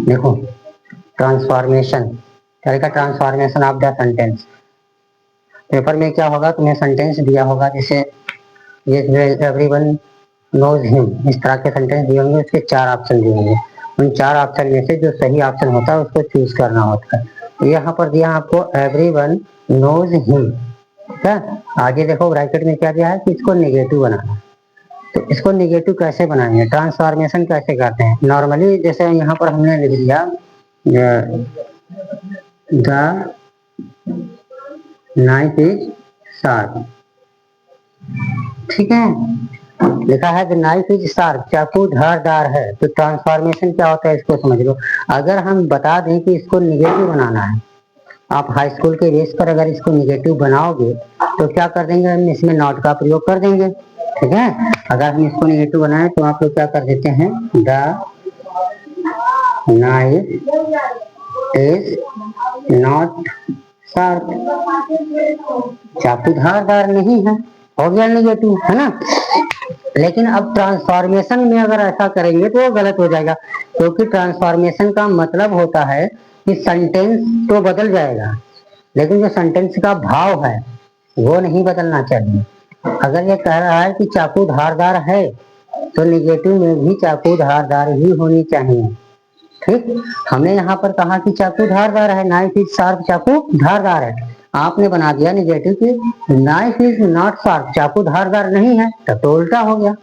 देखो, ट्रांसफॉर्मेशन करेगा, transformation of the sentence. Paper में क्या होगा, तुम्हें सेंटेंस दिया होगा, जैसे ये एवरीवन नोज हिम, इस तरह के सेंटेंस दिए होंगे, उसके 4 ऑप्शन दिए होंगे। उन 4 ऑप्शन में से जो सही ऑप्शन होता है उसको चूज करना होता है। तो यहाँ पर दिया आपको एवरीवन नोज हिम, ठीक है। आगे देखो ब्रैकेट में क्या दिया है कि इसको नेगेटिव बनाना है। तो इसको नेगेटिव कैसे बनाएंगे, ट्रांसफॉर्मेशन कैसे करते हैं। नॉर्मली जैसे यहाँ पर हमने लिख दिया द नाइफ इज शार्प, ठीक है, लिखा है द नाइफ इज शार्प, चाकू धारदार है। तो ट्रांसफॉर्मेशन क्या होता है इसको समझ लो। अगर हम बता दें कि इसको निगेटिव बनाना है, आप हाई स्कूल के बेस पर अगर इसको निगेटिव बनाओगे तो क्या कर देंगे, हम इसमें नॉट का प्रयोग कर देंगे, ठीक है। अगर हम इसको निगेटिव बनाए तो आप लोग क्या कर देते हैं, the knife is not sharp, चाकू धारदार नहीं है, हो गया निगेटिव, है ना। लेकिन अब ट्रांसफॉर्मेशन में अगर ऐसा करेंगे तो वो गलत हो जाएगा, क्योंकि ट्रांसफॉर्मेशन का मतलब होता है कि सेंटेंस तो बदल जाएगा, लेकिन जो सेंटेंस का भाव है वो नहीं बदलना चाहिए। अगर ये कह रहा है कि चाकू धारदार है तो निगेटिव में भी चाकू धारदार ही होनी चाहिए, ठीक। हमने यहाँ पर कहा कि चाकू धारदार है, नाइफ इज शार्प, चाकू धारदार है। आपने बना दिया निगेटिव कि नाइफ इज नॉट शार्प, चाकू धारदार नहीं है, तब तो उल्टा हो गया।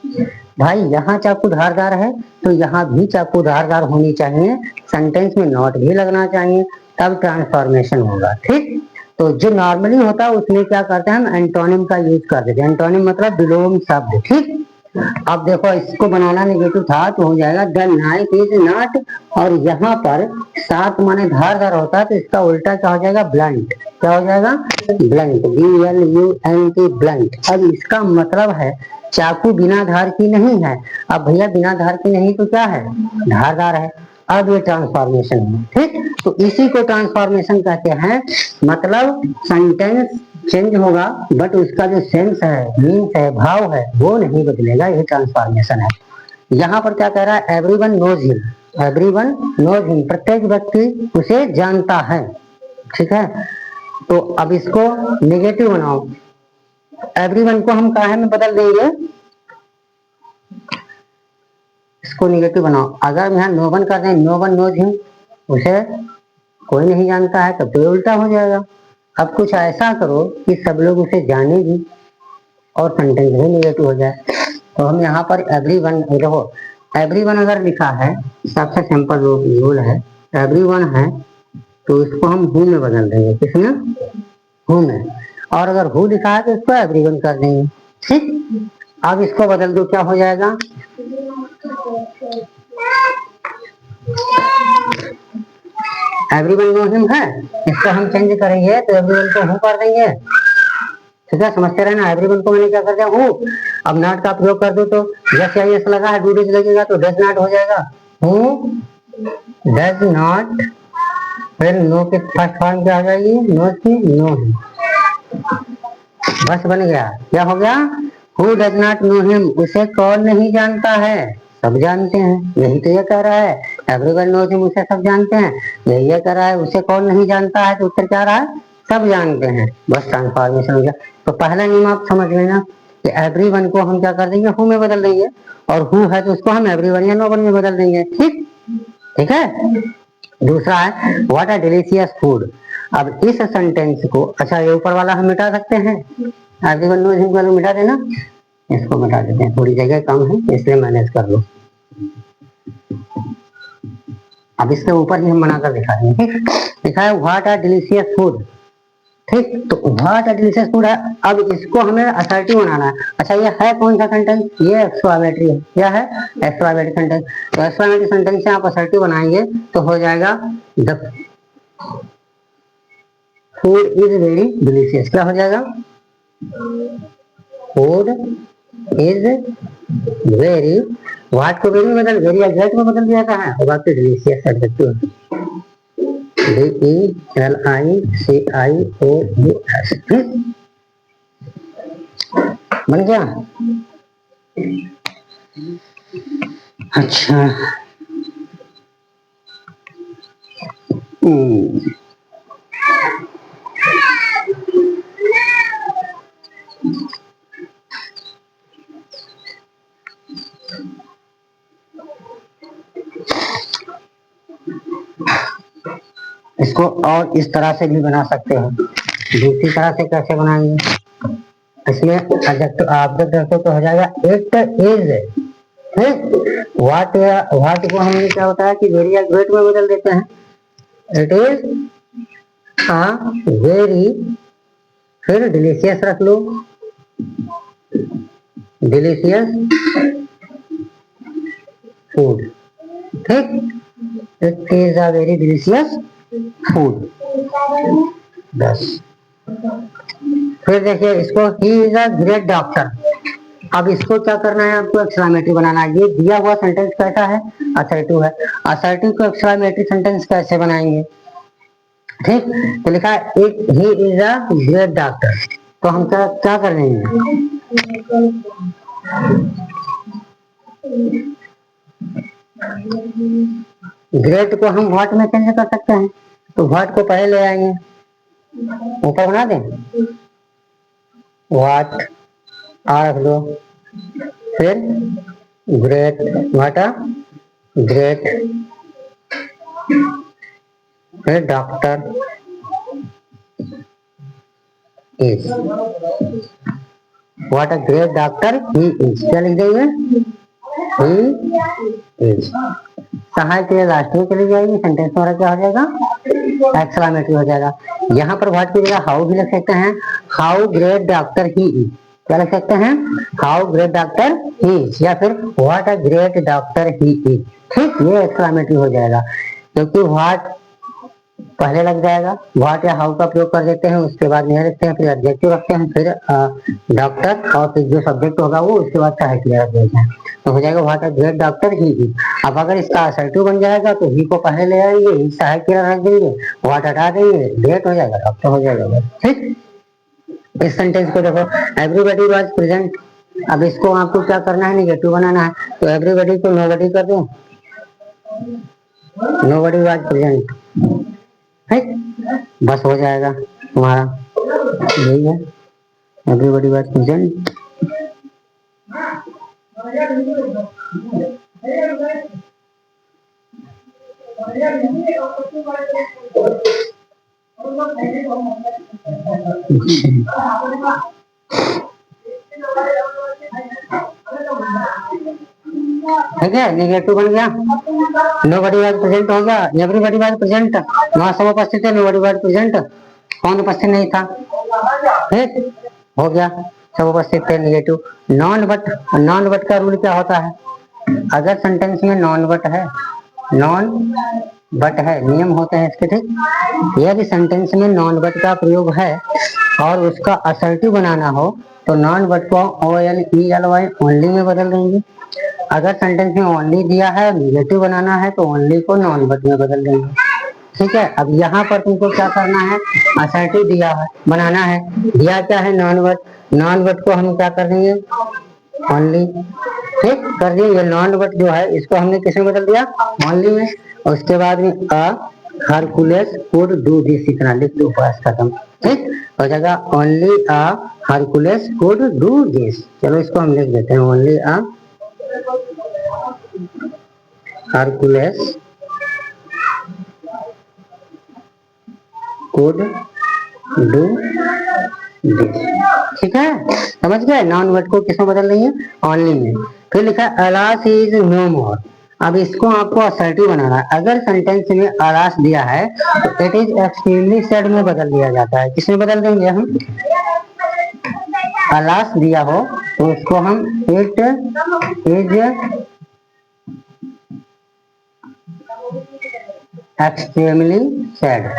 भाई यहाँ चाकू धारदार है तो यहाँ भी चाकू धारदार होनी चाहिए, सेंटेंस में नॉट भी लगना चाहिए, तब ट्रांसफॉर्मेशन होगा, ठीक। तो जो नॉर्मली होता है उसमें क्या करते हैं, हम एंटोनिम का यूज कर देते हैं। एंटोनिम मतलब विलोम शब्द, ठीक। अब देखो इसको बनाना नेगेटिव था तो हो जाएगा द नाइफ इज नॉट, और यहाँ पर सात माने धारदार होता है तो इसका उल्टा क्या हो जाएगा, ब्लंट। क्या हो जाएगा, ब्लंट, BLUNT, ब्लंट। अब इसका मतलब है चाकू बिना धार की नहीं है। अब भैया बिना धार की नहीं तो क्या है, धारदार है। अब ये ट्रांसफॉर्मेशन है, ठीक। तो इसी को ट्रांसफॉर्मेशन कहते हैं, मतलब सेंटेंस चेंज होगा बट उसका जो सेंस है, मीन्स है, भाव है, वो नहीं बदलेगा, ये ट्रांसफॉर्मेशन है। यहाँ पर क्या कह रहा है, everyone knows him, everyone knows him, प्रत्येक व्यक्ति उसे जानता है, ठीक है। तो अब इसको नेगेटिव बनाओ, एवरीवन को हम काहे में बदल देंगे, इसको नेगेटिव बनाओ। अगर यहाँ नो वन कर दें, नो वन नोज हिम, उसे कोई नहीं जानता है, तब तो उल्टा हो जाएगा। अब कुछ ऐसा करो कि सब लोग उसे जाने भी और सेंटेंस भी नेगेटिव हो जाए। तो हम यहाँ पर एवरीवन, देखो एवरीवन अगर लिखा है, सबसे सिंपल रूल है, एवरीवन है तो इसको हम हु में बदल देंगे, किसमें, हु में। और अगर हु लिखा है तो इसको एवरीवन कर देंगे, ठीक। अब इसको बदल दो, क्या हो जाएगा, एवरीवन नो हिम है, इसको हम चेंज करेंगे तो एवरीवन को हु कर देंगे, ठीक है। समझते रहना, एवरीवन को मैंने क्या कर दिया, हु। अब नॉट का प्रयोग कर दो तो जैसे आई एस लगा है, डू डज लगेगा तो डज नॉट हो जाएगा, हु डज नॉट, फिर नो के फर्स्ट फॉर्म क्या आ जाएगी, नो की नो हिम, बस बन गया। क्या हो गया, who does not know him, उसे कौन नहीं जानता है, सब जानते हैं, यही तो ये कह रहा है। एवरीवन नोज हिम, उसे सब जानते हैं, यही ये कह रहा है। उसे कौन नहीं जानता है, तो उत्तर क्या रहा है, सब जानते हैं, बस ट्रांसफॉर्मेशन हो गया। तो पहला नियम आप समझ लेना कि एवरीवन को हम क्या कर देंगे, हु में बदल देंगे, और हु है तो उसको हम एवरीवन या नो वन में बदल देंगे, ठीक, ठीक है। दूसरा है व्हाट अ डिलीशियस फूड। अब इस सेंटेंस को, अच्छा ये ऊपर वाला हम मिटा सकते हैं, एवरीवन नोज हिम वाला मिटा देना, इसको मिटा देते हैं, थोड़ी जगह कम है इसलिए मैनेज कर लो। अब इसके ऊपर ही हम बनाकर दिखा देंगे, ठीक। लिखा है व्हाट आर डिलीशियस फूड, ठीक। तो व्हाट आर डिलीशियस फूड है। अब इसको हमें असर्टिव बनाना है। अच्छा ये है कौन सा सेंटेंस, ये एक्सक्लेमेटरी है, क्या है, एक्सक्लेमेटरी सेंटेंस। तो एक्सक्लेमेटरी सेंटेंस से आप असर्टिव बनाएंगे तो हो जाएगा the food is very delicious. क्या हो जाएगा, फूड इज वेरी, व्हाट को वेरी बदल, वेरी एग्जैक्ट में बदल दिया था, और बाकी डिलीशियस एडजेक्टिव, DELICIOUS बन गया। अच्छा, हम्म, इसको और इस तरह से भी बना सकते हो। दूसरी तरह से कैसे बनाएंगे, इसमें ऑब्जेक्ट रखो तो हो जाएगा इट इज, व्हाट, व्हाट को हमने क्या होता है कि वेरी या ग्रेट में बदल देते हैं। इट इज अ वेरी, फिर डिलीशियस रख लो, डिलीशियस फूड, ठीक। It is a very delicious food, बस। फिर देखिए इसको, he is a great doctor. अब इसको क्या करना है, आपको एक्सक्लेमेटरी बनाना है। ये दिया हुआ सेंटेंस कैसा है, असर्टिव है। असर्टिव को एक्सक्लेमेटरी सेंटेंस कैसे बनाएंगे, ठीक। तो लिखा है it he is a great doctor, तो हम क्या क्या कर रहे हैं, ग्रेट को हम व्हाट में चेंज कर सकते हैं, तो व्हाट को पहले ले आएंगे, ऊपर बना दें, व्हाट आ रख लो, फिर ग्रेट, व्हाट अ ग्रेट, फिर doctor is, what a great doctor he is, क्या लिख देंगे, ही इज। सहायक के लास्ट में चली जाएगी, सेंटेंस हमारा क्या हो जाएगा, एक्सक्लेमेटरी हो जाएगा। यहाँ पर व्हाट की जगह हाउ भी लिख सकते हैं, how great doctor he is, क्या लिख सकते हैं, how great doctor he is, या फिर what a great doctor he is, ठीक। ये एक्सक्लेमेटरी हो जाएगा, क्योंकि व्हाट पहले लग जाएगा, व्हाट या हाउ का प्रयोग कर देते हैं, उसके बाद नहीं रखते हैं, फिर एडजेक्टिव रखते हैं, फिर डॉक्टर, और फिर जो सब्जेक्ट होगा वो उसके बाद सहायक रख देते हैं, तो हो जाएगा what a great doctor he is. अब अगर इसका असर्टिव बन जाएगा तो ही को पहले ले आएंगे, ही सहायक रख देंगे, व्हाट हटा देंगे, ग्रेट हो जाएगा, डॉक्टर हो जाएगा, ठीक। इस सेंटेंस को देखो, एवरीबॉडी वाज प्रेजेंट। अब इसको आपको क्या करना है, निगेटिव बनाना है, तो एवरीबॉडी को नोबडी कर दो, नोबडी वाज प्रेजेंट, ठीक। बस हो जाएगा तुम्हारा, यही है, एवरीबॉडी वाज प्रेजेंट। ठीक है, निगेटिव बन गया, नोबडी वाज प्रेजेंट हो गया, एवरीबॉडी वाज प्रेजेंट, वहां सब उपस्थित है, नोबडी वाज प्रेजेंट, कौन उपस्थित नहीं था, ठीक हो गया, सब उपस्थित थे, negative. Non but, non but का रूल क्या होता है, अगर सेंटेंस में नॉन बट है, नॉन बट है, नियम होते हैं इसके, ठीक। यदि सेंटेंस में नॉन बट का प्रयोग है और उसका असर्टिव बनाना हो तो नॉन बट को ONELY ओनली में बदल देंगे। अगर सेंटेंस में ओनली दिया है, निगेटिव बनाना है, तो ओनली को नॉन बट में बदल देंगे, ठीक है। अब यहाँ पर तुमको क्या करना है, असर्टिव दिया है, बनाना है, दिया क्या है, नॉन बट, नॉन बट को हम क्या कर देंगे, ओनली, ठीक कर दिए। ये नॉन बट जो है इसको हमने किसमें बदल दिया, ओनली में, और उसके बाद में हरकुलेस कुड डू दिस, इतना लिख दो, बस खत्म, ठीक हो जाएगा, only Hercules could do this. चलो इसको हम लिख देते हैं, only Hercules could do this, ठीक है, समझ गए। नॉन वर्ड को किसमें बदल रही है, ओनली में। फिर लिखा है अलास इज नो मोर। अब इसको आपको असर्टिव बनाना है। अगर सेंटेंस में अलास दिया है तो इट इज एक्सट्रीमली सैड में बदल दिया जाता है, किसमें बदल देंगे हम, अलास दिया हो तो उसको हम it is extremely sad,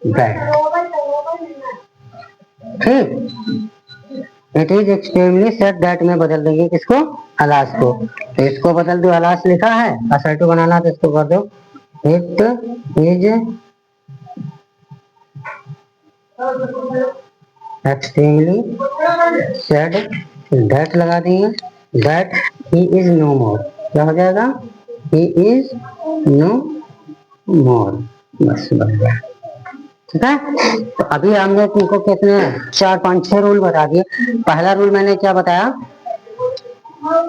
bad, ठीक। It is extremely sad that में बदल देंगे किसको, अलास को, तो इसको बदल दो, अलास लिखा है, असर्टिव बनाना तो इसको कर दो it is extremely sad that लगा देंगे, दैट ही इज नो मोर, क्या हो जाएगा, ही इज नो मोर, बस बन गया। ठीक है, तो अभी हमने तुमको कितने 4 5 6 रूल बता दिए। पहला रूल मैंने क्या बताया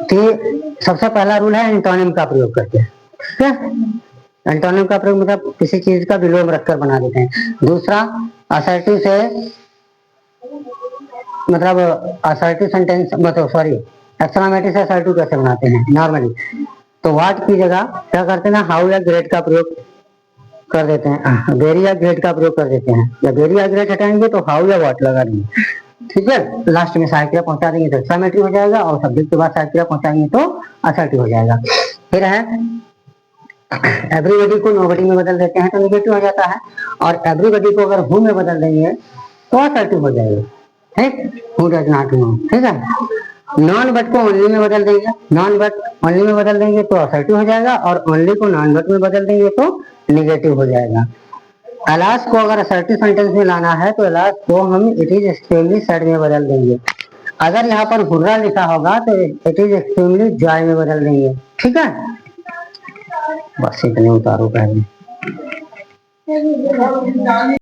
कि सबसे पहला रूल है एंटोनिम का प्रयोग करके, ठीक है, एंटोनिम का प्रयोग मतलब किसी चीज का विलोम रखकर बना देते हैं। दूसरा असर्टिव से मतलब असर्टिव सेंटेंस मतलब सॉरी एक्सक्लेमेटरी से असर्टिव कैसे बनाते हैं नॉर्मली, तो व्हाट की जगह क्या करते हैं ना, हाउ या ग्रेट का प्रयोग कर देते हैं, वेरी या ग्रेट का प्रयोग कर देते हैं, या वेरी या ग्रेट हटाएंगे तो हाउ या व्हाट लगा देंगे। ठीक है, लास्ट में सहायक क्रिया पहुंचा देंगे तो एक्सक्लेमेटरी हो जाएगा, और सब्जेक्ट के बाद सहायक क्रिया पहुंचाएंगे तो असर्टिव हो जाएगा। फिर है एवरीबॉडी को नोबडी में बदल देते हैं तो निगेटिव हो जाता है, और एवरीबॉडी को अगर हु में बदल देंगे तो असर्टिव हो जाएगा। ठीक, हु डज नॉट नो, ठीक है। नॉन बट को ओनली में बदल देंगे, नॉन बट ओनली में बदल देंगे तो असर्टिव हो जाएगा, और ओनली को नॉन बट में बदल देंगे तो निगेटिव हो जाएगा। अलास को अगर असर्टिव सेंटेंस में लाना है तो अलास को हम इट इज एक्सट्रीमली सैड में बदल देंगे। अगर यहाँ पर हुर्रा लिखा होगा तो इट इज एक्सट्रीमली जॉय में बदल देंगे। ठीक है, बस इतने उतारो पहले।